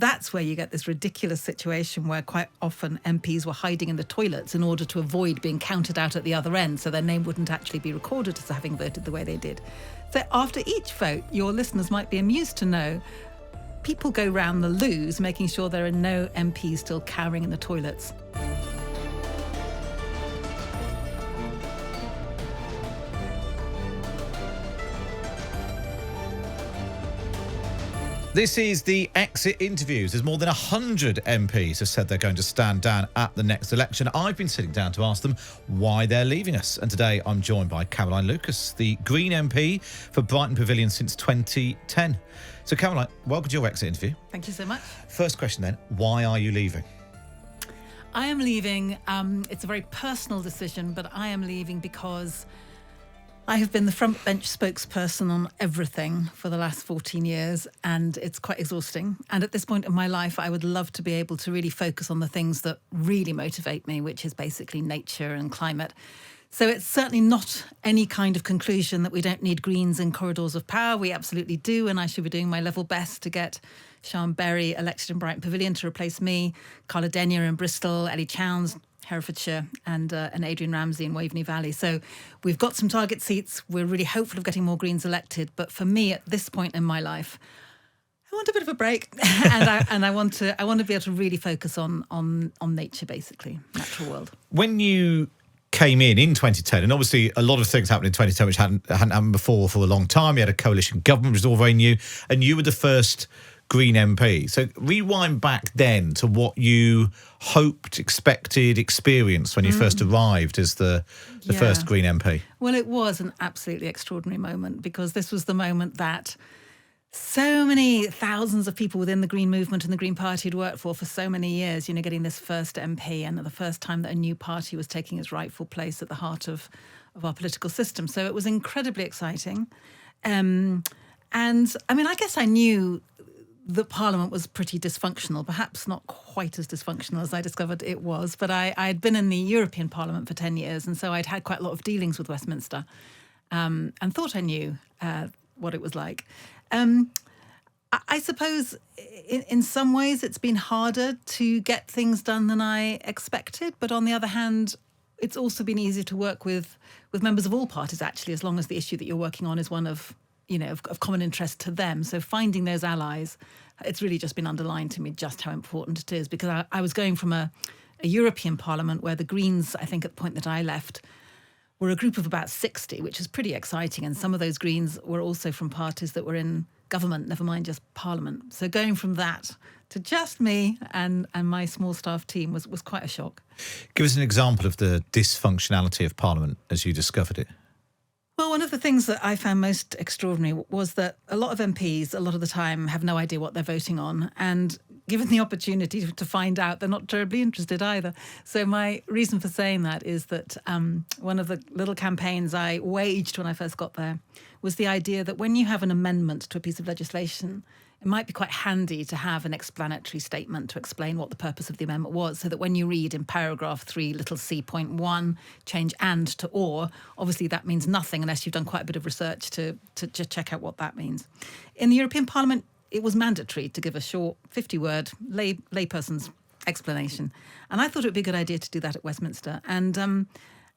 that's where you get this ridiculous situation where quite often MPs were hiding in the toilets in order to avoid being counted out at the other end, so their name wouldn't actually be recorded as having voted the way they did. So after each vote, your listeners might be amused to know people go round the loos making sure there are no MPs still cowering in the toilets. This is the exit interviews. There's more than 100 MPs have said they're going to stand down at the next election. I've been sitting down to ask them why they're leaving us. And today I'm joined by Caroline Lucas, the Green MP for Brighton Pavilion since 2010. So Caroline, welcome to your exit interview. Thank you so much. First question then, why are you leaving? I am leaving. It's a very personal decision, but I am leaving because I have been the front bench spokesperson on everything for the last 14 years, and it's quite exhausting. And at this point in my life, I would love to be able to really focus on the things that really motivate me, which is basically nature and climate. So it's certainly not any kind of conclusion that we don't need Greens in corridors of power. We absolutely do, and I should be doing my level best to get Sian Berry elected in Brighton Pavilion to replace me, Carla Denyer in Bristol, Ellie Chowns, Herefordshire, and Adrian Ramsey in Waveney Valley. So we've got some target seats. We're really hopeful of getting more Greens elected. But for me, at this point in my life, I want a bit of a break, and I want to be able to really focus on nature, basically, natural world. When you came in 2010, and obviously a lot of things happened in 2010 which hadn't happened before for a long time. You had a coalition government, which was all very new, and you were the first Green MP. So rewind back then to what you hoped, expected, experienced when you first arrived as the first Green MP. Well, it was an absolutely extraordinary moment, because this was the moment that so many thousands of people within the Green movement and the Green Party had worked for so many years, you know, getting this first MP, and the first time that a new party was taking its rightful place at the heart of our political system. So it was incredibly exciting. And I mean, I guess I knew that Parliament was pretty dysfunctional, perhaps not quite as dysfunctional as I discovered it was, but I had been in the European Parliament for 10 years, and so I'd had quite a lot of dealings with Westminster, and thought I knew what it was like. I suppose in some ways it's been harder to get things done than I expected, but on the other hand, it's also been easier to work with members of all parties, actually, as long as the issue that you're working on is one of common interest to them. So finding those allies, it's really just been underlined to me just how important it is, because I was going from a European Parliament where the Greens, I think at the point that I left, were a group of about 60, which is pretty exciting. And some of those Greens were also from parties that were in government, never mind just Parliament. So going from that to just me and my small staff team was quite a shock. Give us an example of the dysfunctionality of Parliament as you discovered it. Well, one of the things that I found most extraordinary was that a lot of MPs, a lot of the time, have no idea what they're voting on. And given the opportunity to find out, they're not terribly interested either. So my reason for saying that is that one of the little campaigns I waged when I first got there was the idea that when you have an amendment to a piece of legislation, it might be quite handy to have an explanatory statement to explain what the purpose of the amendment was, so that when you read in paragraph 3, little c.1, change and to or, obviously that means nothing unless you've done quite a bit of research to check out what that means. In the European Parliament, it was mandatory to give a short 50-word layperson's explanation. And I thought it would be a good idea to do that at Westminster.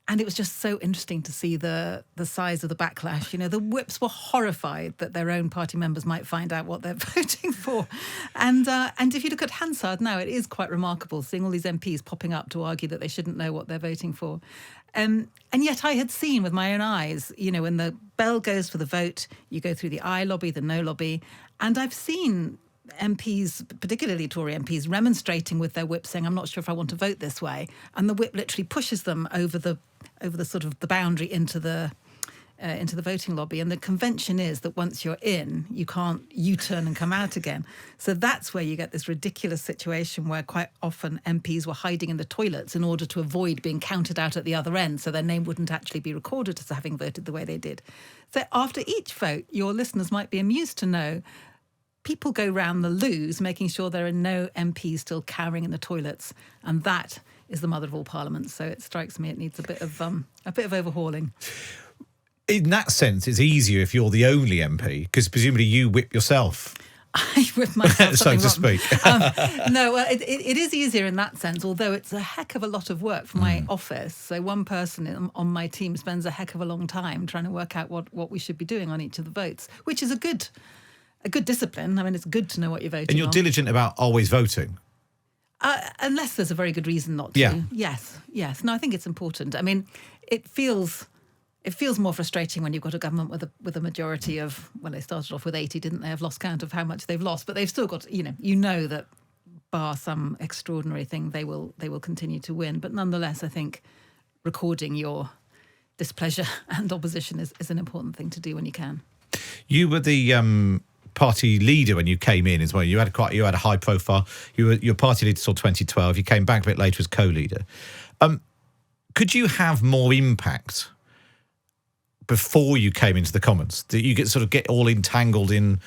And it was just so interesting to see the size of the backlash. You know, the whips were horrified that their own party members might find out what they're voting for. And if you look at Hansard now, it is quite remarkable seeing all these MPs popping up to argue that they shouldn't know what they're voting for. And yet I had seen with my own eyes, you know, when the bell goes for the vote, you go through the aye lobby, the no lobby, and I've seen MPs, particularly Tory MPs, remonstrating with their whip, saying, "I'm not sure if I want to vote this way," and the whip literally pushes them over the sort of the boundary into the voting lobby. And the convention is that once you're in, you can't U-turn and come out again. So that's where you get this ridiculous situation where quite often MPs were hiding in the toilets in order to avoid being counted out at the other end, so their name wouldn't actually be recorded as having voted the way they did. So after each vote, your listeners might be amused to know people go round the loos making sure there are no MPs still cowering in the toilets, and that is the mother of all parliaments. So it strikes me it needs a bit of overhauling. In that sense, it's easier if you're the only MP, because presumably you whip yourself. I with myself so to something speak. No, well, it is easier in that sense, although it's a heck of a lot of work for my office. So one person on my team spends a heck of a long time trying to work out what we should be doing on each of the votes, which is a good discipline. I mean, it's good to know what you're voting And you're on. diligent about always voting. Unless there's a very good reason not to. Yeah. Yes. No, I think it's important. I mean, it feels more frustrating when you've got a government with a majority of, well, they started off with 80, didn't they? I've lost count of how much they've lost, but they've still got, you know that bar some extraordinary thing, they will continue to win. But nonetheless, I think recording your displeasure and opposition is an important thing to do when you can. You were the party leader when you came in as well. You had a high profile. You were your party leader till 2012. You came back a bit later as co-leader. Could you have more impact before you came into the Commons? That you get all entangled in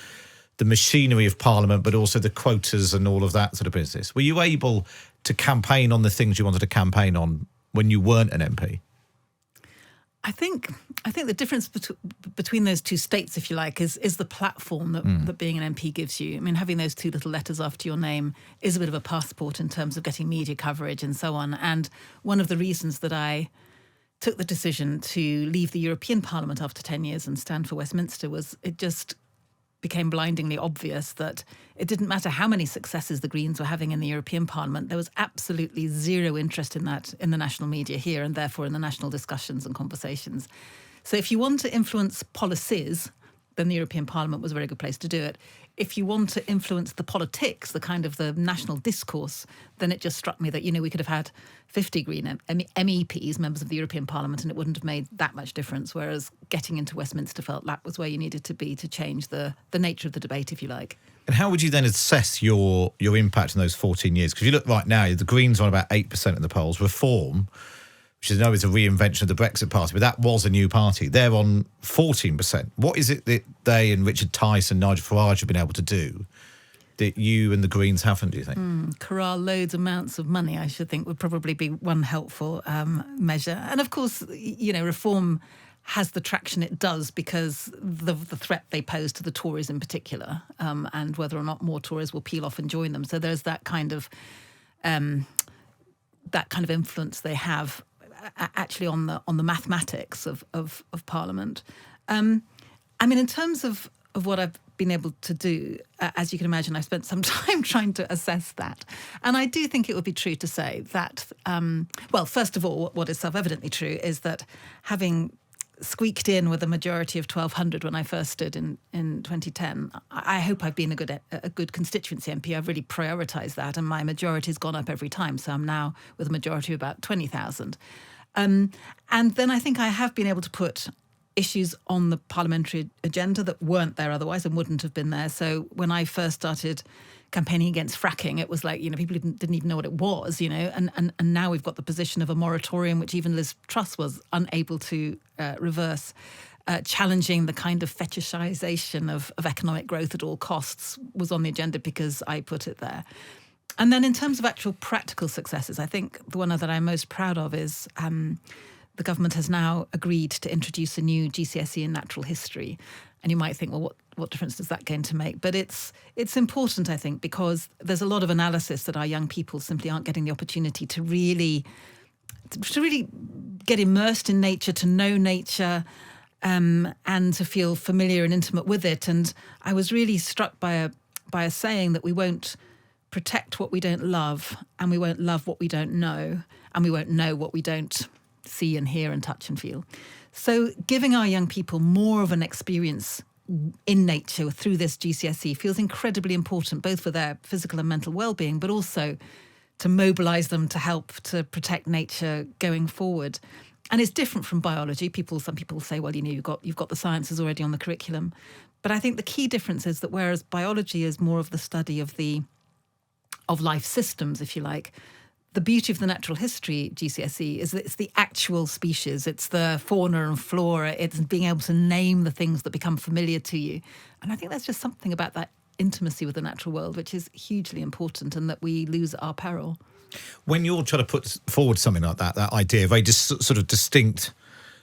the machinery of Parliament, but also the quotas and all of that sort of business. Were you able to campaign on the things you wanted to campaign on when you weren't an MP? I think the difference between those two states, if you like, is the platform that being an MP gives you. I mean, having those two little letters after your name is a bit of a passport in terms of getting media coverage and so on. And one of the reasons that I took the decision to leave the European Parliament after 10 years and stand for Westminster was it just became blindingly obvious that it didn't matter how many successes the Greens were having in the European Parliament. There was absolutely zero interest in that in the national media here and therefore in the national discussions and conversations. So if you want to influence policies, then the European Parliament was a very good place to do it. If you want to influence the politics, the kind of the national discourse, then it just struck me that, we could have had 50 Green MEPs, members of the European Parliament, and it wouldn't have made that much difference, whereas getting into Westminster felt that was where you needed to be to change the nature of the debate, if you like. And how would you then assess your impact in those 14 years? Because you look right now, the Greens are on about 8% in the polls. Reform, which is a reinvention of the Brexit Party, but that was a new party. They're on 14%. What is it that they and Richard Tice and Nigel Farage have been able to do that you and the Greens haven't, do you think? Corral loads amounts of money, I should think, would probably be one helpful measure. And of course, Reform has the traction it does because the threat they pose to the Tories in particular, and whether or not more Tories will peel off and join them. So there's that kind of influence they have actually on the mathematics of Parliament. I mean, in terms of what I've been able to do, as you can imagine, I've spent some time trying to assess that. And I do think it would be true to say that, first of all, what is self-evidently true is that having squeaked in with a majority of 1,200 when I first stood in 2010, I hope I've been a good constituency MP. I've really prioritised that, and my majority has gone up every time. So I'm now with a majority of about 20,000. And then I think I have been able to put issues on the parliamentary agenda that weren't there otherwise and wouldn't have been there. So when I first started campaigning against fracking, it was like, people didn't even know what it was, and now we've got the position of a moratorium, which even Liz Truss was unable to reverse, challenging the kind of fetishization of economic growth at all costs was on the agenda because I put it there. And then in terms of actual practical successes, I think the one that I'm most proud of is the government has now agreed to introduce a new GCSE in natural history. And you might think, well, what difference does that going to make? But it's important, I think, because there's a lot of analysis that our young people simply aren't getting the opportunity to really get immersed in nature, to know nature, and to feel familiar and intimate with it. And I was really struck by a saying that we won't protect what we don't love, and we won't love what we don't know, and we won't know what we don't see and hear and touch and feel. So giving our young people more of an experience in nature through this GCSE feels incredibly important, both for their physical and mental well-being, but also to mobilise them to help to protect nature going forward. And it's different from biology. Some people say, well, you've got the sciences already on the curriculum. But I think the key difference is that whereas biology is more of the study of life systems, if you like, the beauty of the natural history GCSE is that it's the actual species, it's the fauna and flora, it's being able to name the things that become familiar to you. And I think there's just something about that intimacy with the natural world which is hugely important and that we lose at our peril. When you're trying to put forward something like that idea, a very sort of distinct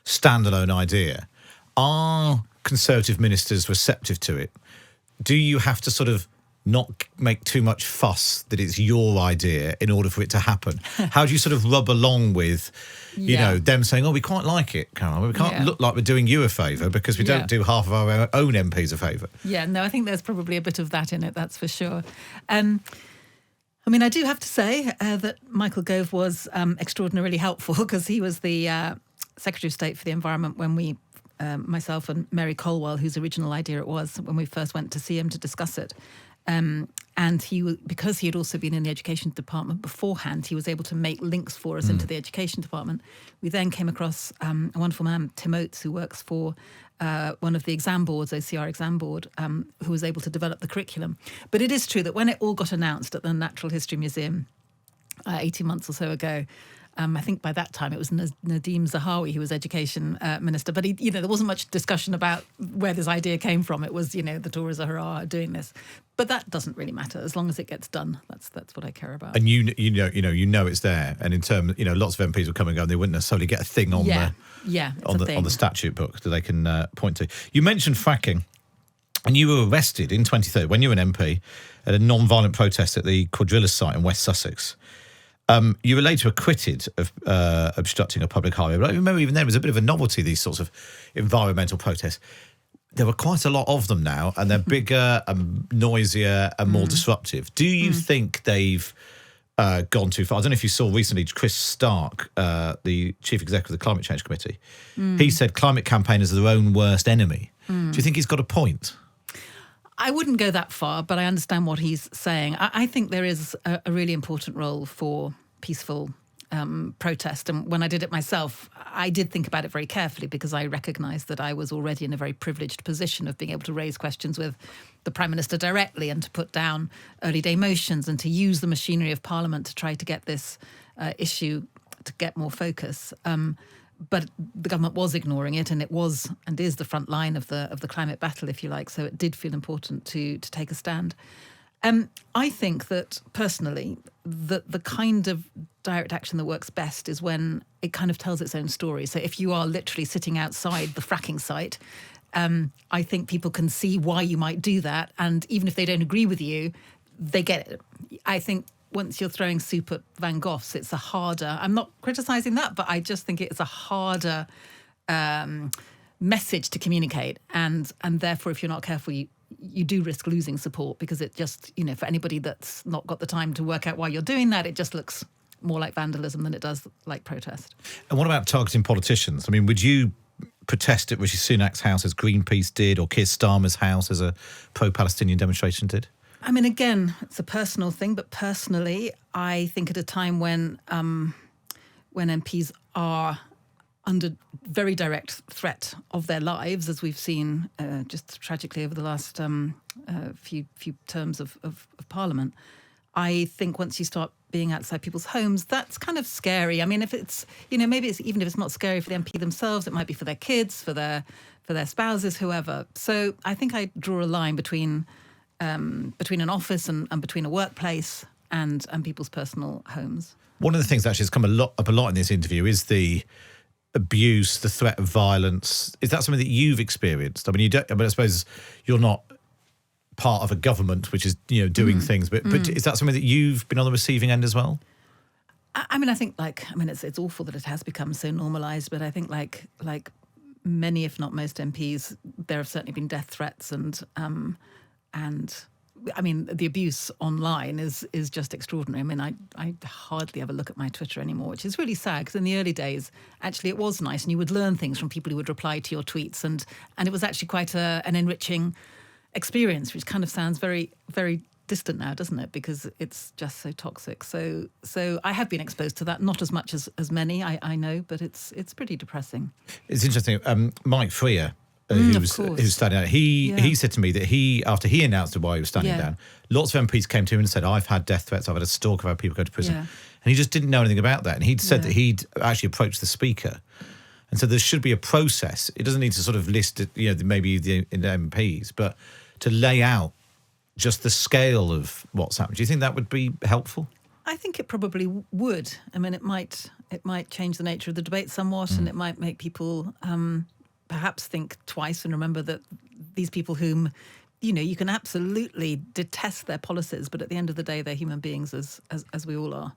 standalone idea, are Conservative ministers receptive to it? Do you have to sort of not make too much fuss that it's your idea in order for it to happen? How do you sort of rub along with, you know, them saying, oh, we quite like it, Caroline. We can't look like we're doing you a favour because we don't do half of our own MPs a favour. Yeah, no, I think there's probably a bit of that in it, that's for sure. I mean, I do have to say that Michael Gove was extraordinarily helpful because he was the Secretary of State for the Environment when we, myself and Mary Colwell, whose original idea it was, when we first went to see him to discuss it. And because he had also been in the Education Department beforehand, he was able to make links for us into the Education Department. We then came across a wonderful man, Tim Oates, who works for one of the exam boards, OCR exam board, who was able to develop the curriculum. But it is true that when it all got announced at the Natural History Museum 18 months or so ago, I think by that time it was Nadeem Zahawi who was Education Minister. But there wasn't much discussion about where this idea came from. It was, the Tories are hurrah doing this. But that doesn't really matter as long as it gets done. That's what I care about. And you know it's there. And in terms, lots of MPs will come and go, and they wouldn't necessarily get a thing on on the statute book that they can point to. You mentioned fracking, and you were arrested in 2013 when you were an MP at a non-violent protest at the Quadrillas site in West Sussex. You were later acquitted of obstructing a public highway. But I remember even then it was a bit of a novelty, these sorts of environmental protests. There were quite a lot of them now, and they're bigger and noisier and more disruptive. Do you think they've gone too far? I don't know if you saw recently Chris Stark, the Chief Executive of the Climate Change Committee. He said climate campaigners are their own worst enemy. Do you think he's got a point? I wouldn't go that far, but I understand what he's saying. I think there is a really important role for peaceful protest. And when I did it myself, I did think about it very carefully because I recognised that I was already in a very privileged position of being able to raise questions with the Prime Minister directly and to put down early day motions and to use the machinery of Parliament to try to get this issue to get more focus. But the government was ignoring it, and it was and is the front line of the climate battle, if you like. So it did feel important to take a stand. I think that personally, the kind of direct action that works best is when it kind of tells its own story. So if you are literally sitting outside the fracking site, I think people can see why you might do that, and even if they don't agree with you, they get it. I think once you're throwing soup at Van Goghs, it's a harder... I'm not criticising that, but I just think it's a harder message to communicate. And therefore, if you're not careful, you do risk losing support because it just, for anybody that's not got the time to work out why you're doing that, it just looks more like vandalism than it does like protest. And what about targeting politicians? I mean, would you protest at Rishi Sunak's house as Greenpeace did, or Keir Starmer's house as a pro-Palestinian demonstration did? I mean, again, it's a personal thing, but personally, I think at a time when MPs are under very direct threat of their lives, as we've seen just tragically over the last few terms of Parliament, I think once you start being outside people's homes, that's kind of scary. I mean, if it's, maybe it's even if it's not scary for the MP themselves, it might be for their kids, for their spouses, whoever. So I think I draw a line between an office and between a workplace and people's personal homes. One of the things that actually has come up a lot in this interview is the abuse, the threat of violence. Is that something that you've experienced? I mean, I suppose you're not part of a government which is doing things, but is that something that you've been on the receiving end as well? I mean, I think it's awful that it has become so normalised, but I think like many, if not most MPs, there have certainly been death threats and I mean, the abuse online is just extraordinary. I mean, I hardly ever look at my Twitter anymore, which is really sad because in the early days, actually, it was nice and you would learn things from people who would reply to your tweets and it was actually quite an enriching experience, which kind of sounds very, very distant now, doesn't it? Because it's just so toxic. So I have been exposed to that, not as much as many, I know, but it's pretty depressing. It's interesting. Mike Friel, who's standing down. He said to me that after he announced why he was standing down, lots of MPs came to him and said, I've had death threats, I've had a stalk, I've had people go to prison. And he just didn't know anything about that. And he'd said that he'd actually approached the Speaker. And so there should be a process. It doesn't need to sort of list, maybe the MPs, but to lay out just the scale of what's happened. Do you think that would be helpful? I think it probably would. I mean, it might change the nature of the debate somewhat, and it might make people perhaps think twice and remember that these people whom you can absolutely detest their policies, but at the end of the day, they're human beings as we all are.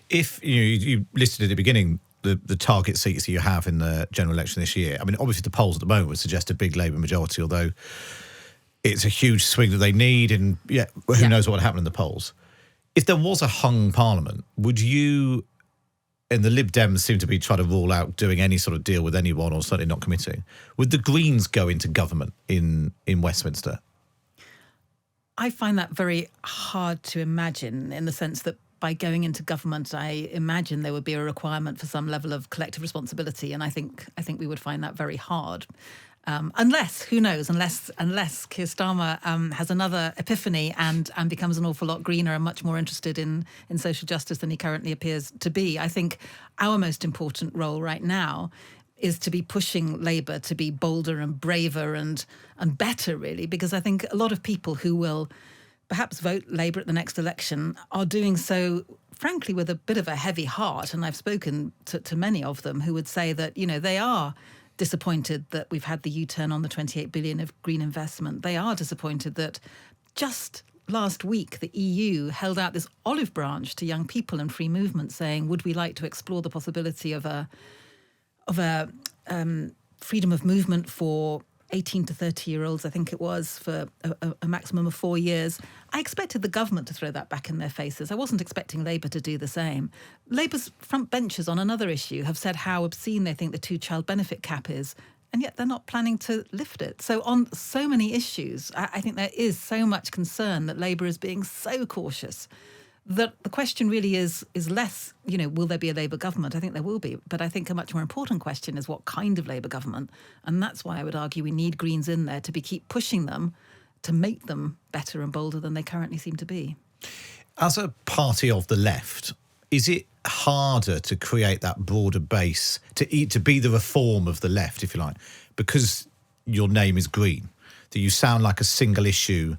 If you listed at the beginning the target seats that you have in the general election this year, I mean, obviously the polls at the moment would suggest a big Labour majority, although it's a huge swing that they need, and who knows what would happen in the polls. If there was a hung parliament, would you, and the Lib Dems seem to be trying to rule out doing any sort of deal with anyone, or certainly not committing, would the Greens go into government in Westminster? I find that very hard to imagine, in the sense that by going into government, I imagine there would be a requirement for some level of collective responsibility, and I think we would find that very hard. Unless, who knows, unless Keir Starmer has another epiphany and becomes an awful lot greener and much more interested in social justice than he currently appears to be. I think our most important role right now is to be pushing Labour to be bolder and braver and better, really, because I think a lot of people who will perhaps vote Labour at the next election are doing so, frankly, with a bit of a heavy heart. And I've spoken to many of them who would say that, they are disappointed that we've had the U-turn on the 28 billion of green investment. They are disappointed that just last week the EU held out this olive branch to young people and free movement, saying, would we like to explore the possibility of a freedom of movement for 18 to 30-year-olds, I think it was, for a maximum of 4 years. I expected the government to throw that back in their faces. I wasn't expecting Labour to do the same. Labour's front benchers on another issue have said how obscene they think the two-child benefit cap is, and yet they're not planning to lift it. So on so many issues, I think there is so much concern that Labour is being so cautious that the question really is less, will there be a Labour government? I think there will be. But I think a much more important question is what kind of Labour government. And that's why I would argue we need Greens in there to keep pushing them to make them better and bolder than they currently seem to be. As a party of the left, is it harder to create that broader base, to be the reform of the left, if you like, because your name is Green, that you sound like a single issue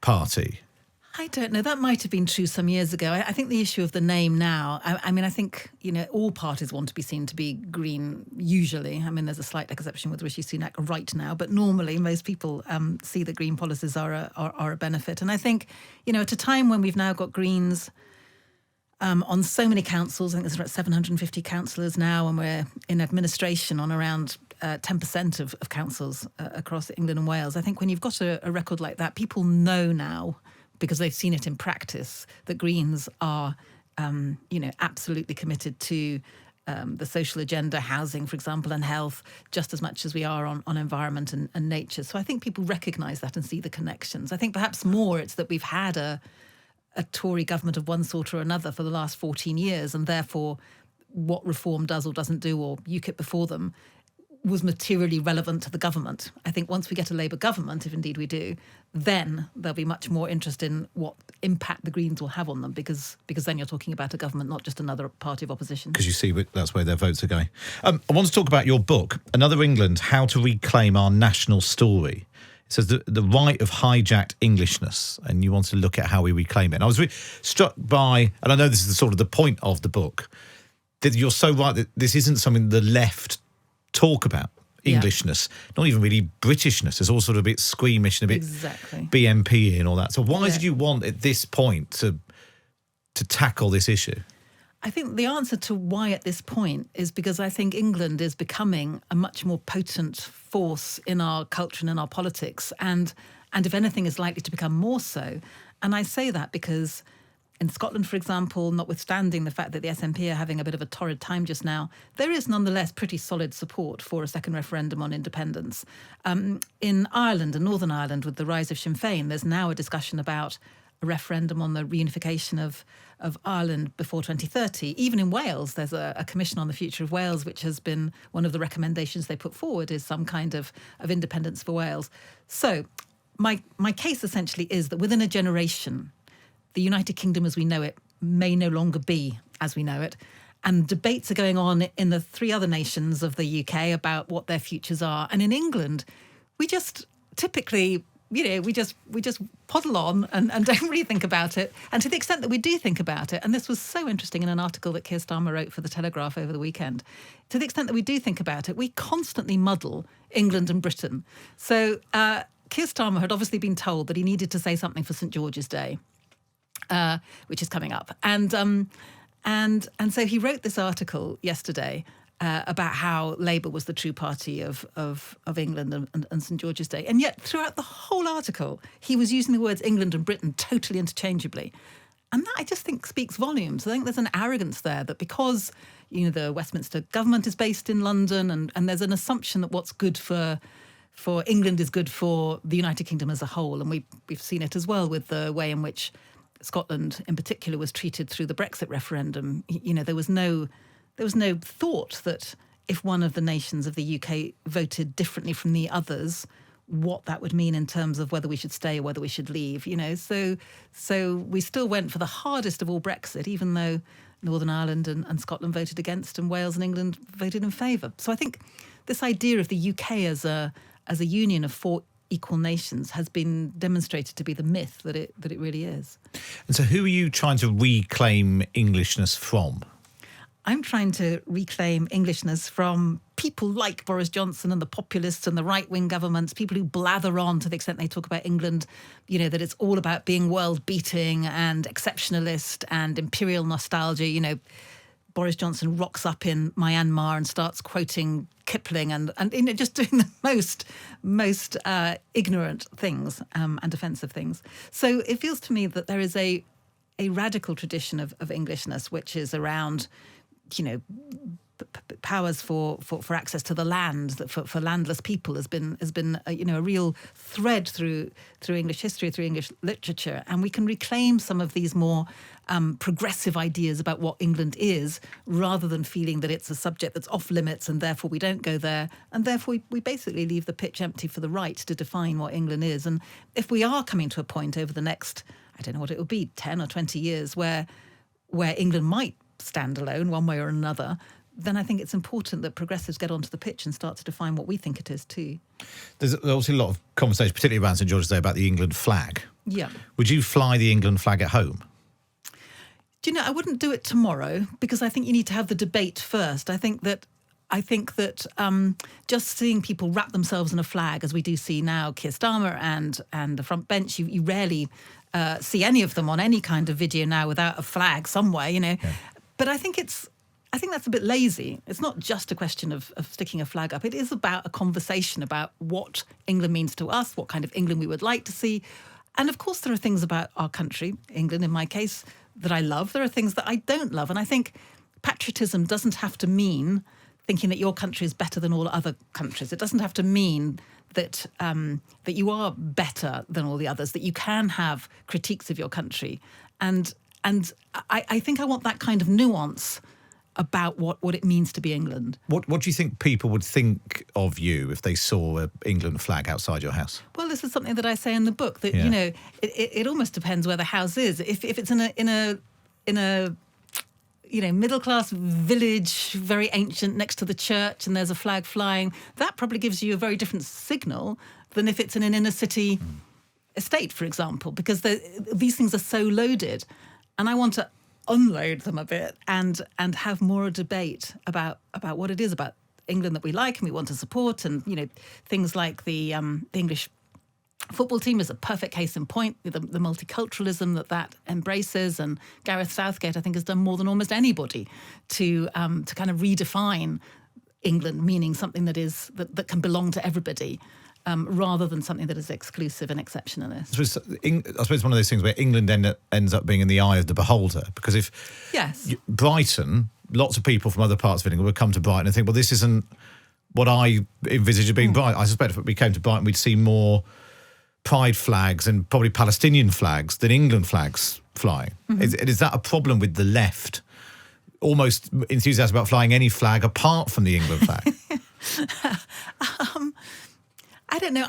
party? I don't know. That might have been true some years ago. I think the issue of the name now, I think, all parties want to be seen to be green, usually. I mean, there's a slight exception with Rishi Sunak right now, but normally most people see that green policies are a benefit. And I think, at a time when we've now got Greens on so many councils, I think there's about 750 councillors now, and we're in administration on around 10% of councils across England and Wales. I think when you've got a record like that, people know now, because they've seen it in practice, that Greens are, absolutely committed to the social agenda, housing, for example, and health, just as much as we are on environment and nature. So I think people recognise that and see the connections. I think perhaps more it's that we've had a Tory government of one sort or another for the last 14 years, and therefore what reform does or doesn't do, or UKIP before them, was materially relevant to the government. I think once we get a Labour government, if indeed we do, then there'll be much more interest in what impact the Greens will have on them, because then you're talking about a government, not just another party of opposition. Because you see that's where their votes are going. I want to talk about your book, Another England, How to Reclaim Our National Story. It says the right of hijacked Englishness, and you want to look at how we reclaim it. And I was really struck by, and I know this is sort of the point of the book, that you're so right that this isn't something the left talk about, Englishness, not even really Britishness. It's all sort of a bit squeamish and a bit BNP and all that. So why did you want at this point to tackle this issue? I think the answer to why at this point is because I think England is becoming a much more potent force in our culture and in our politics, and if anything is likely to become more so. And I say that because in Scotland, for example, notwithstanding the fact that the SNP are having a bit of a torrid time just now, there is nonetheless pretty solid support for a second referendum on independence. In Ireland and Northern Ireland, with the rise of Sinn Féin, there's now a discussion about a referendum on the reunification of Ireland before 2030. Even in Wales, there's a commission on the future of Wales, which has been one of the recommendations they put forward, is some kind of independence for Wales. So my case essentially is that within a generation, the United Kingdom as we know it may no longer be as we know it. And debates are going on in the three other nations of the UK about what their futures are. And in England, we just typically, we just poddle on and don't really think about it. And to the extent that we do think about it, and this was so interesting in an article that Keir Starmer wrote for The Telegraph over the weekend, to the extent that we do think about it, we constantly muddle England and Britain. So Keir Starmer had obviously been told that he needed to say something for St George's Day, which is coming up, and so he wrote this article yesterday about how Labour was the true party of England and St George's Day, and yet throughout the whole article he was using the words England and Britain totally interchangeably. And that, I just think, speaks volumes. I think there's an arrogance there that because, the Westminster government is based in London and there's an assumption that what's good for England is good for the United Kingdom as a whole. And we've seen it as well with the way in which Scotland in particular was treated through the Brexit referendum. There was no thought that if one of the nations of the UK voted differently from the others, what that would mean in terms of whether we should stay or whether we should leave, So we still went for the hardest of all Brexit, even though Northern Ireland and Scotland voted against and Wales and England voted in favour. So I think this idea of the UK as a union of 4 equal nations has been demonstrated to be the myth that it really is. And so who are you trying to reclaim Englishness from? I'm trying to reclaim Englishness from people like Boris Johnson and the populists and the right-wing governments, people who blather on to the extent they talk about England, that it's all about being world-beating and exceptionalist and imperial nostalgia. Boris Johnson rocks up in Myanmar and starts quoting Kipling and just doing the most ignorant things and offensive things. So it feels to me that there is a radical tradition of Englishness, which is around powers for access to the land, that for landless people has been a real thread through English history, through English literature, and we can reclaim some of these more progressive ideas about what England is, rather than feeling that it's a subject that's off limits and therefore we don't go there, and therefore we basically leave the pitch empty for the right to define what England is. And if we are coming to a point over the next, I don't know what it will be, 10 or 20 years, where England might stand alone one way or another, then I think it's important that progressives get onto the pitch and start to define what we think it is too. There's obviously a lot of conversation, particularly around St George's Day, about the England flag. Yeah. Would you fly the England flag at home? Do I wouldn't do it tomorrow, because I think you need to have the debate first. I think that just seeing people wrap themselves in a flag, as we do see now, Keir Starmer and the front bench, you rarely see any of them on any kind of video now without a flag somewhere, Yeah. But I think that's a bit lazy. It's not just a question of sticking a flag up. It is about a conversation about what England means to us, what kind of England we would like to see. And of course, there are things about our country, England in my case, that I love. There are things that I don't love. And I think patriotism doesn't have to mean thinking that your country is better than all other countries. It doesn't have to mean that that you are better than all the others, that you can have critiques of your country. And I think I want that kind of nuance about what it means to be England. What do you think people would think of you if they saw an England flag outside your house? Well, this is something that I say in the book, that it almost depends where the house is. If it's in a middle class village, very ancient, next to the church, and there's a flag flying, that probably gives you a very different signal than if it's in an inner city estate, for example, because these things are so loaded. And I want to unload them a bit and have more a debate about what it is about England that we like and we want to support. And, things like the English football team is a perfect case in point, the multiculturalism that embraces. And Gareth Southgate, I think, has done more than almost anybody to kind of redefine England, meaning something that can belong to everybody. Rather than something that is exclusive and exceptionalist. I suppose one of those things where England ends up being in the eye of the beholder, because if Brighton, lots of people from other parts of England would come to Brighton and think, well, this isn't what I envisage of being Brighton. I suspect if we came to Brighton, we'd see more pride flags and probably Palestinian flags than England flags flying. Mm-hmm. Is that a problem with the left? Almost enthusiastic about flying any flag apart from the England flag? I don't know.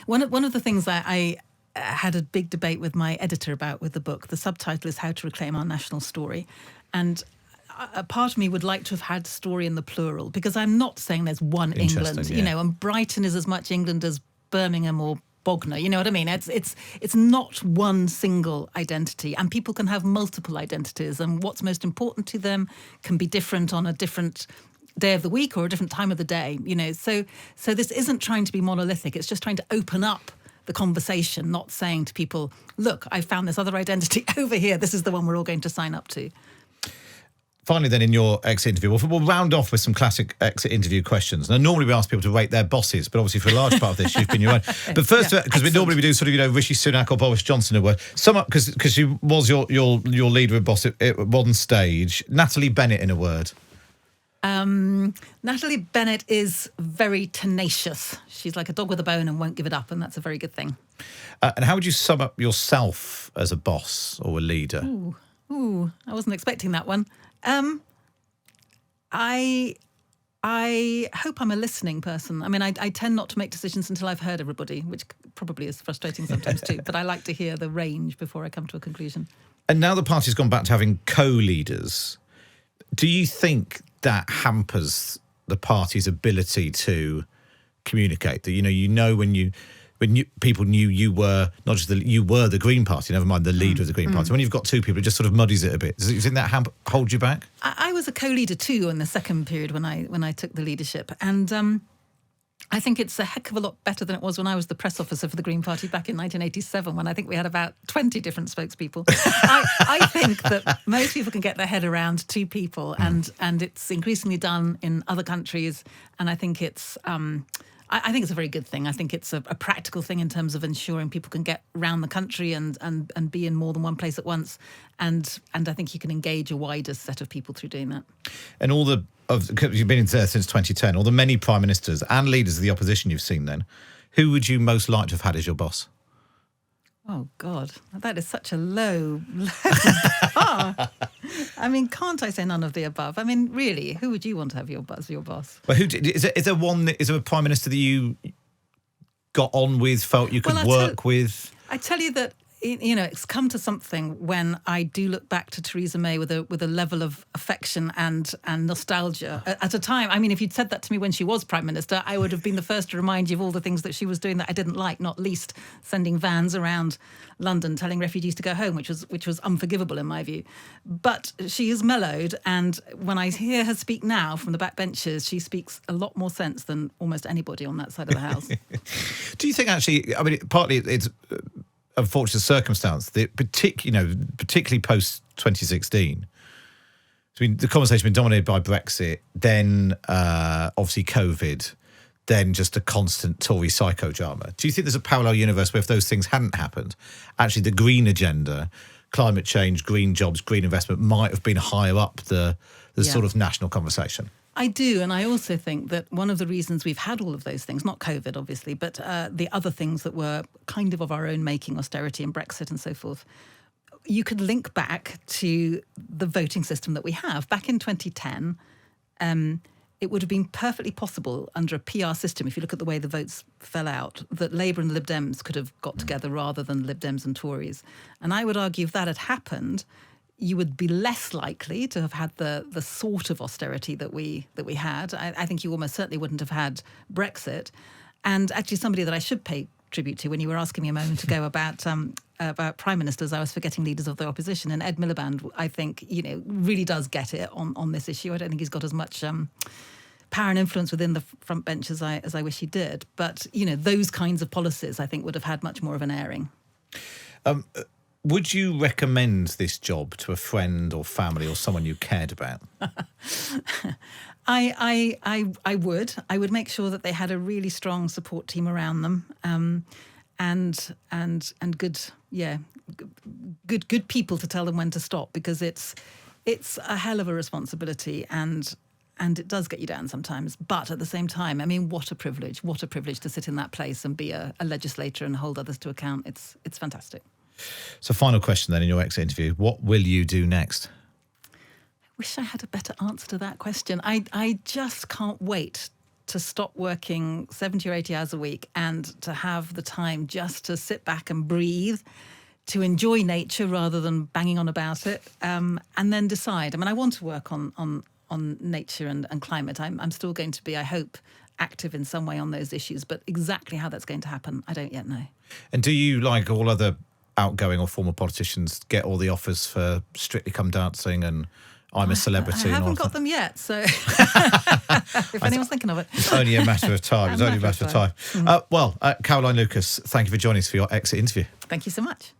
One of the things that I had a big debate with my editor about with the book, the subtitle is How to Reclaim Our National Story. And a part of me would like to have had story in the plural, because I'm not saying there's one England, and Brighton is as much England as Birmingham or Bognor, you know what I mean? It's not one single identity, and people can have multiple identities, and what's most important to them can be different on a different day of the week or a different time of the day, So this isn't trying to be monolithic. It's just trying to open up the conversation, not saying to people, look, I found this other identity over here. This is the one we're all going to sign up to. Finally, then, in your exit interview, we'll round off with some classic exit interview questions. Now, normally we ask people to rate their bosses, but obviously for a large part of this, you've been your own. But first, because we normally do sort of, Rishi Sunak or Boris Johnson, sum up, because she was your leader and boss at one stage. Natalie Bennett, in a word. Natalie Bennett is very tenacious. She's like a dog with a bone and won't give it up, and that's a very good thing. And how would you sum up yourself as a boss or a leader? Ooh, I wasn't expecting that one. I hope I'm a listening person. I mean, I tend not to make decisions until I've heard everybody, which probably is frustrating sometimes too. But I like to hear the range before I come to a conclusion. And now the party's gone back to having co-leaders. Do you think that hampers the party's ability to communicate? That when people knew you were not just you were the Green Party, never mind the leader of the Green Party. When you've got two people, it just sort of muddies it a bit. Do you think that holds you back? I was a co-leader too in the second period when I took the leadership, and I think it's a heck of a lot better than it was when I was the press officer for the Green Party back in 1987, when I think we had about 20 different spokespeople. I think that most people can get their head around two people, and it's increasingly done in other countries, and I think it's I think it's a very good thing. I think it's a practical thing in terms of ensuring people can get around the country and be in more than one place at once. And I think you can engage a wider set of people through doing that. And you've been in there since 2010, all the many prime ministers and leaders of the opposition you've seen then, who would you most like to have had as your boss? Oh, God, that is such a low bar. I mean, can't I say none of the above? I mean, really, who would you want to have your boss? Well, is there a prime minister that you got on with, felt you could work with? I tell you that, it's come to something when I do look back to Theresa May with a level of affection and nostalgia. At a time, I mean, if you'd said that to me when she was Prime Minister, I would have been the first to remind you of all the things that she was doing that I didn't like, not least sending vans around London telling refugees to go home, which was unforgivable in my view. But she is mellowed, and when I hear her speak now from the backbenches, she speaks a lot more sense than almost anybody on that side of the house. Do you think actually, I mean, partly it's unfortunate circumstance that particularly post 2016. I mean, the conversation has been dominated by Brexit, then obviously COVID, then just a constant Tory psychodrama. Do you think there's a parallel universe where if those things hadn't happened, actually the green agenda, climate change, green jobs, green investment might have been higher up the sort of national conversation? I do, and I also think that one of the reasons we've had all of those things, not COVID obviously, but the other things that were kind of our own making, austerity and Brexit and so forth, you could link back to the voting system that we have. Back in 2010, it would have been perfectly possible under a PR system, if you look at the way the votes fell out, that Labour and Lib Dems could have got together rather than Lib Dems and Tories. And I would argue if that had happened, you would be less likely to have had the sort of austerity that we had. I think you almost certainly wouldn't have had Brexit. And actually somebody that I should pay tribute to, when you were asking me a moment ago about prime ministers, I was forgetting leaders of the opposition. And Ed Miliband, I think, really does get it on this issue. I don't think he's got as much power and influence within the front bench as I wish he did. But, those kinds of policies, I think, would have had much more of an airing. Would you recommend this job to a friend or family or someone you cared about? I would. I would make sure that they had a really strong support team around them, and good people to tell them when to stop, because it's a hell of a responsibility, and it does get you down sometimes. But at the same time, I mean, what a privilege to sit in that place and be a legislator and hold others to account. It's fantastic. So final question then in your exit interview, what will you do next? I wish I had a better answer to that question. I just can't wait to stop working 70 or 80 hours a week and to have the time just to sit back and breathe, to enjoy nature rather than banging on about it, and then decide. I mean, I want to work on nature and climate. I'm still going to be, I hope, active in some way on those issues, but exactly how that's going to happen, I don't yet know. And do you, like all other outgoing or former politicians, get all the offers for Strictly Come Dancing and I'm a celebrity. I and all haven't that. got them yet, so if anyone's thinking of it. It's only a matter of time. It's only a matter of time. Caroline Lucas, thank you for joining us for your exit interview. Thank you so much.